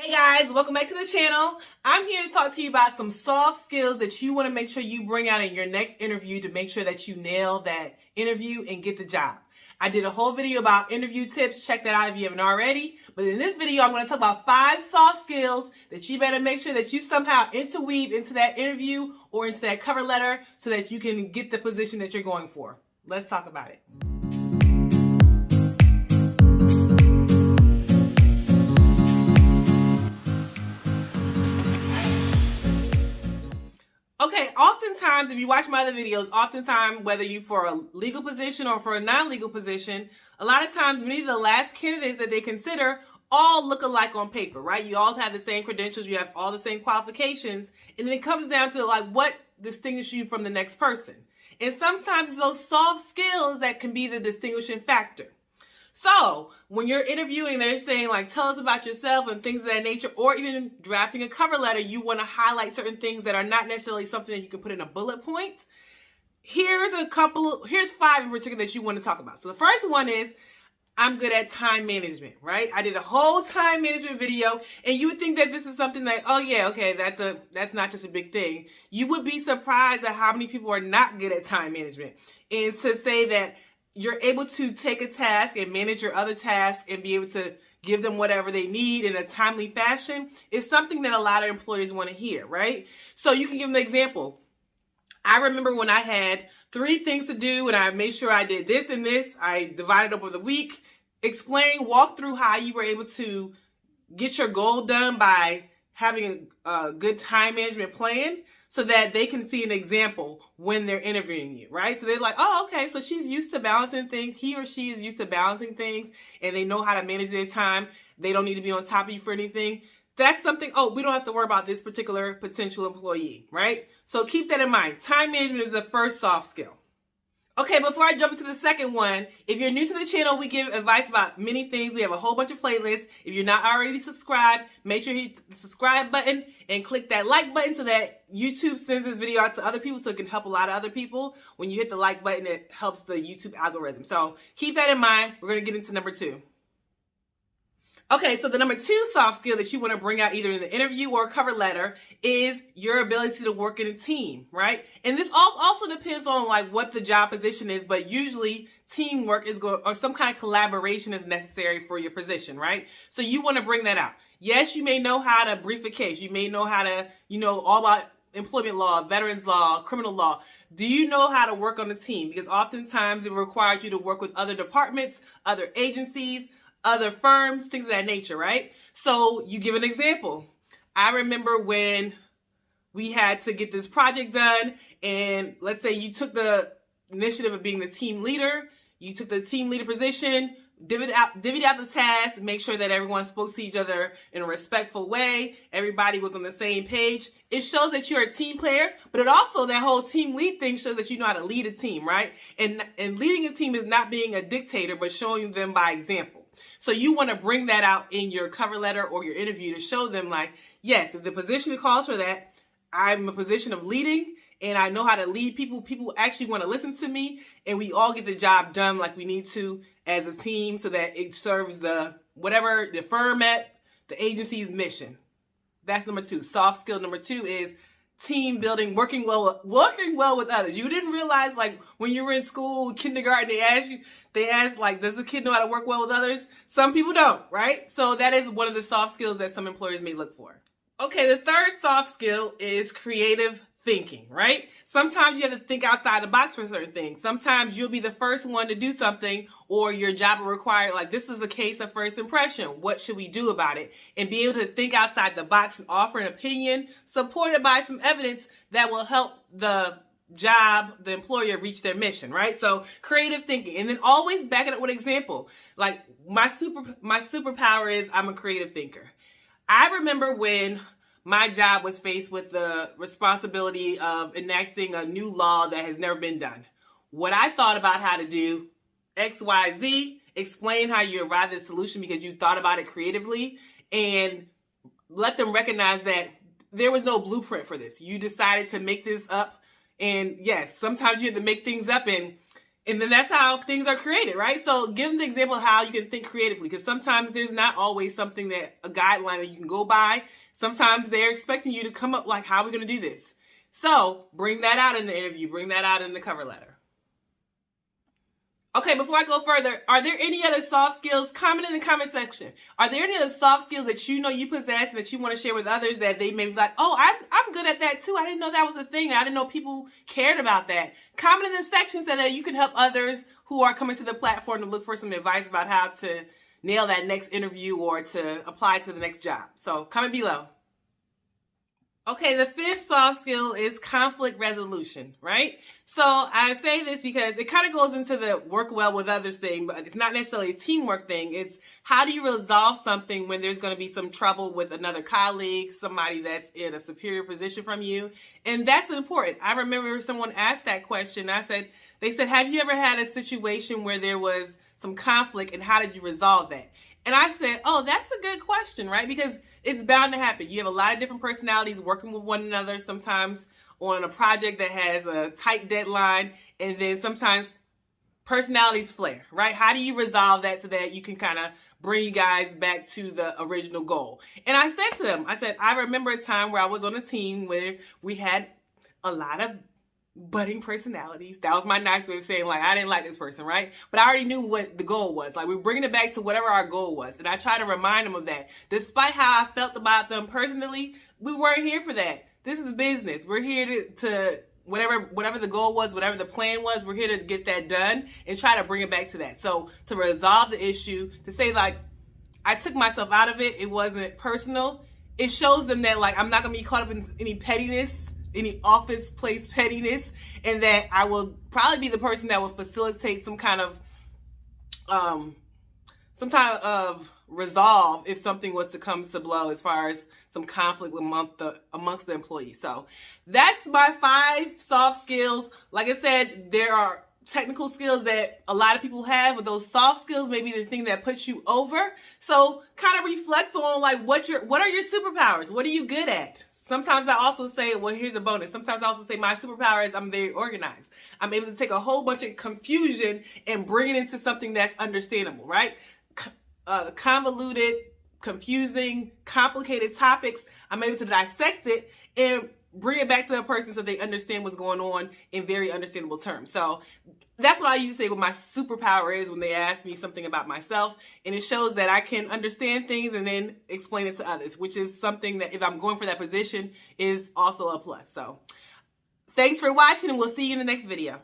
Hey guys, welcome back to the channel. I'm here to talk to you about some soft skills that you want to make sure you bring out in your next interview to make sure that you nail that interview and get the job. I did a whole video about interview tips. Check that out if you haven't already. But in this video, I'm going to talk about 5 soft skills that you better make sure that you somehow interweave into that interview or into that cover letter so that you can get the position that you're going for. Let's talk about it. Okay, oftentimes, if you watch my other videos, oftentimes, whether you for a legal position or for a non-legal position, a lot of times many of the last candidates that they consider all look alike on paper, right? You all have the same credentials, you have all the same qualifications, and then it comes down to like what distinguishes you from the next person. And sometimes it's those soft skills that can be the distinguishing factor. So when you're interviewing, they're saying like, tell us about yourself and things of that nature, or even drafting a cover letter, you want to highlight certain things that are not necessarily something that you can put in a bullet point. Here's 5 in particular that you want to talk about. So the first one is, I'm good at time management, right? I did a whole time management video, and you would think that this is something like, oh yeah, okay, that's not just a big thing. You would be surprised at how many people are not good at time management. And to say that you're able to take a task and manage your other tasks and be able to give them whatever they need in a timely fashion is something that a lot of employers want to hear, right? So you can give them the example. I remember when I had 3 things to do and I made sure I did this and this. I divided up over the week. Walk through how you were able to get your goal done by having a good time management plan, so that they can see an example when they're interviewing you, right? So they're like, oh, okay, so she's used to balancing things. He or she is used to balancing things, and they know how to manage their time. They don't need to be on top of you for anything. That's something, oh, we don't have to worry about this particular potential employee, right? So keep that in mind. Time management is the first soft skill. Okay, before I jump into the second one, if you're new to the channel, we give advice about many things. We have a whole bunch of playlists. If you're not already subscribed, make sure you hit the subscribe button and click that like button so that YouTube sends this video out to other people so it can help a lot of other people. When you hit the like button, it helps the YouTube algorithm. So keep that in mind. We're going to get into number 2. Okay, so the number 2 soft skill that you want to bring out either in the interview or cover letter is your ability to work in a team, right? And this also depends on like what the job position is, but usually teamwork is going, or some kind of collaboration is necessary for your position, right? So you want to bring that out. Yes, you may know how to brief a case. You may know how to, all about employment law, veterans law, criminal law. Do you know how to work on a team? Because oftentimes it requires you to work with other departments, other agencies, other firms, things of that nature, right? So you give an example. I remember when we had to get this project done, and let's say you took the initiative of being the team leader, you took the team leader position, divvied out the task, make sure that everyone spoke to each other in a respectful way, everybody was on the same page. It shows that you're a team player, but it also, that whole team lead thing shows that you know how to lead a team, right? And leading a team is not being a dictator, but showing them by example. So you want to bring that out in your cover letter or your interview to show them like, yes, if the position calls for that, I'm in a position of leading and I know how to lead people. People actually want to listen to me, and we all get the job done like we need to as a team so that it serves the firm at the agency's mission. That's number 2. Soft skill number 2 is team building, working well with others. You didn't realize, like, when you were in school, kindergarten, they asked like, does the kid know how to work well with others? Some people don't, right? So that is one of the soft skills that some employers may look for. Okay, the third soft skill is creative thinking, right? Sometimes you have to think outside the box for certain things. Sometimes you'll be the first one to do something, or your job will require, like, this is a case of first impression. What should we do about it? And be able to think outside the box and offer an opinion supported by some evidence that will help the employer reach their mission, right? So creative thinking, and then always back it up with example. Like my superpower is I'm a creative thinker. I remember when my job was faced with the responsibility of enacting a new law that has never been done. What I thought about how to do X, Y, Z, explain how you arrived at the solution because you thought about it creatively, and let them recognize that there was no blueprint for this. You decided to make this up. And yes, sometimes you have to make things up, and And then that's how things are created, right? So give them the example of how you can think creatively, because sometimes there's not always something that a guideline that you can go by. Sometimes they're expecting you to come up like, how are we going to do this? So bring that out in the interview, bring that out in the cover letter. Okay, before I go further, are there any other soft skills? Comment in the comment section. Are there any other soft skills that you know you possess and that you want to share with others that they may be like, oh, I'm good at that too. I didn't know that was a thing. I didn't know people cared about that. Comment in the section so that you can help others who are coming to the platform to look for some advice about how to nail that next interview or to apply to the next job. So comment below. Okay, the fifth soft skill is conflict resolution, right? So I say this because it kind of goes into the work well with others thing, but it's not necessarily a teamwork thing. It's how do you resolve something when there's going to be some trouble with another colleague, somebody that's in a superior position from you? And that's important. I remember someone asked that question. They said, have you ever had a situation where there was some conflict and how did you resolve that? And I said, oh, that's a good question, right? Because it's bound to happen. You have a lot of different personalities working with one another, sometimes on a project that has a tight deadline, and then sometimes personalities flare, right? How do you resolve that so that you can kind of bring you guys back to the original goal? And I said to them, I remember a time where I was on a team where we had a lot of budding personalities. That was my nice way of saying, like, I didn't like this person, right? But I already knew what the goal was. Like, we're bringing it back to whatever our goal was. And I try to remind them of that. Despite how I felt about them personally, we weren't here for that. This is business. We're here to whatever the goal was, whatever the plan was, we're here to get that done and try to bring it back to that. So to resolve the issue, to say, like, I took myself out of it, it wasn't personal, it shows them that, like, I'm not going to be caught up in any pettiness, any office place pettiness, and that I will probably be the person that will facilitate some kind of resolve if something was to come to blow as far as some conflict amongst the employees. So that's my 5 soft skills. Like I said, there are technical skills that a lot of people have, but those soft skills may be the thing that puts you over. So kind of reflect on, like, what are your superpowers? What are you good at? Sometimes I also say, well, here's a bonus. Sometimes I also say my superpower is I'm very organized. I'm able to take a whole bunch of confusion and bring it into something that's understandable, right? Convoluted, confusing, complicated topics, I'm able to dissect it and bring it back to the person so they understand what's going on in very understandable terms. So that's what I usually say what my superpower is when they ask me something about myself. And it shows that I can understand things and then explain it to others, which is something that if I'm going for that position is also a plus. So thanks for watching, and we'll see you in the next video.